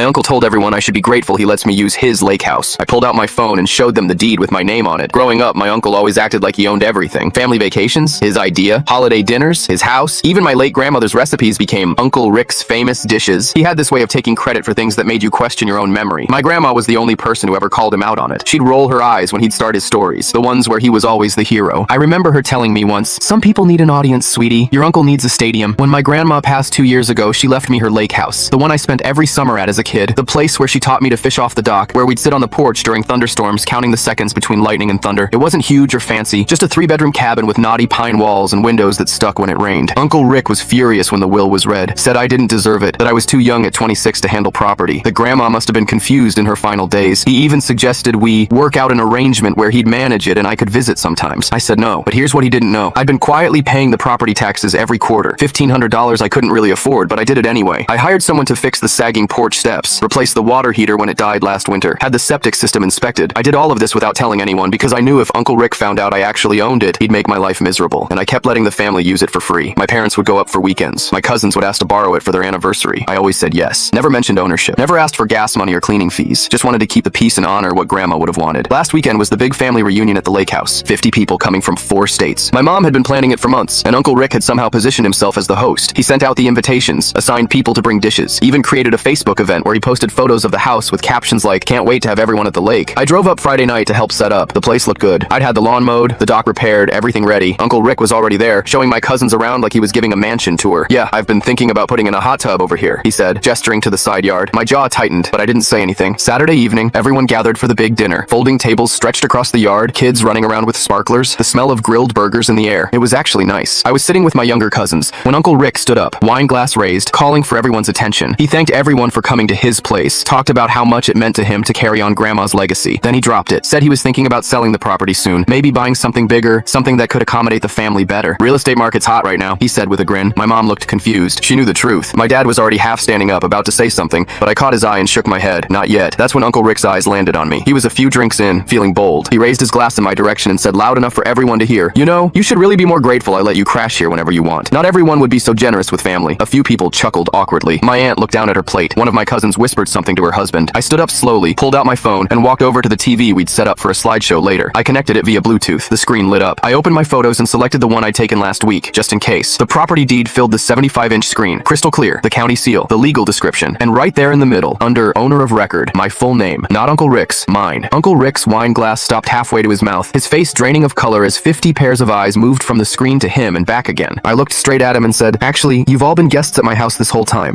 My uncle told everyone I should be grateful he lets me use his lake house. I pulled out my phone and showed them the deed with my name on it. Growing up, my uncle always acted like he owned everything. Family vacations, his idea, holiday dinners, his house, even my late grandmother's recipes became Uncle Rick's famous dishes. He had this way of taking credit for things that made you question your own memory. My grandma was the only person who ever called him out on it. She'd roll her eyes when he'd start his stories, the ones where he was always the hero. I remember her telling me once, "Some people need an audience, sweetie. Your uncle needs a stadium." When my grandma passed 2 years ago, she left me her lake house, the one I spent every summer at as a kid, the place where she taught me to fish off the dock, where we'd sit on the porch during thunderstorms counting the seconds between lightning and thunder. It wasn't huge or fancy, just a 3-bedroom cabin with knotty pine walls and windows that stuck when it rained. Uncle Rick was furious when the will was read, said I didn't deserve it, that I was too young at 26 to handle property, that grandma must have been confused in her final days. He even suggested we work out an arrangement where he'd manage it and I could visit sometimes. I said no, but here's what he didn't know. I'd been quietly paying the property taxes every quarter. $1,500 I couldn't really afford, but I did it anyway. I hired someone to fix the sagging porch steps, replace the water heater when it died last winter, had the septic system inspected. I did all of this without telling anyone because I knew if Uncle Rick found out I actually owned it, he'd make my life miserable, and I kept letting the family use it for free. My parents would go up for weekends. My cousins would ask to borrow it for their anniversary. I always said yes. Never mentioned ownership. Never asked for gas money or cleaning fees. Just wanted to keep the peace and honor what grandma would have wanted. Last weekend was the big family reunion at the lake house. 50 people coming from 4 states. My mom had been planning it for months, and Uncle Rick had somehow positioned himself as the host. He sent out the invitations, assigned people to bring dishes, even created a Facebook event where he posted photos of the house with captions like, "Can't wait to have everyone at the lake." I drove up Friday night to help set up. The place looked good. I'd had the lawn mowed, the dock repaired, everything ready. Uncle Rick was already there, showing my cousins around like he was giving a mansion tour. "Yeah, I've been thinking about putting in a hot tub over here," he said, gesturing to the side yard. My jaw tightened, but I didn't say anything. Saturday evening, everyone gathered for the big dinner. Folding tables stretched across the yard, kids running around with sparklers, the smell of grilled burgers in the air. It was actually nice. I was sitting with my younger cousins when Uncle Rick stood up, wine glass raised, calling for everyone's attention. He thanked everyone for coming to his place, talked about how much it meant to him to carry on grandma's legacy. Then he dropped it, said he was thinking about selling the property soon, maybe buying something bigger, something that could accommodate the family better. "Real estate market's hot right now," he said with a grin. My mom looked confused. She knew the truth. My dad was already half standing up, about to say something, but I caught his eye and shook my head. Not yet. That's when Uncle Rick's eyes landed on me. He was a few drinks in, feeling bold. He raised his glass in my direction and said loud enough for everyone to hear, "You know, you should really be more grateful I let you crash here whenever you want. Not everyone would be so generous with family." A few people chuckled awkwardly. My aunt looked down at her plate. One of my cousins whispered something to her husband. I stood up slowly, pulled out my phone, and walked over to the TV we'd set up for a slideshow later. I connected it via Bluetooth. The screen lit up. I opened my photos and selected the one I'd taken last week, just in case. The property deed filled the 75-inch screen, crystal clear, the county seal, the legal description, and right there in the middle, under owner of record, my full name. Not Uncle Rick's, mine. Uncle Rick's wine glass stopped halfway to his mouth, his face draining of color as 50 pairs of eyes moved from the screen to him and back again. I looked straight at him and said, "Actually, you've all been guests at my house this whole time."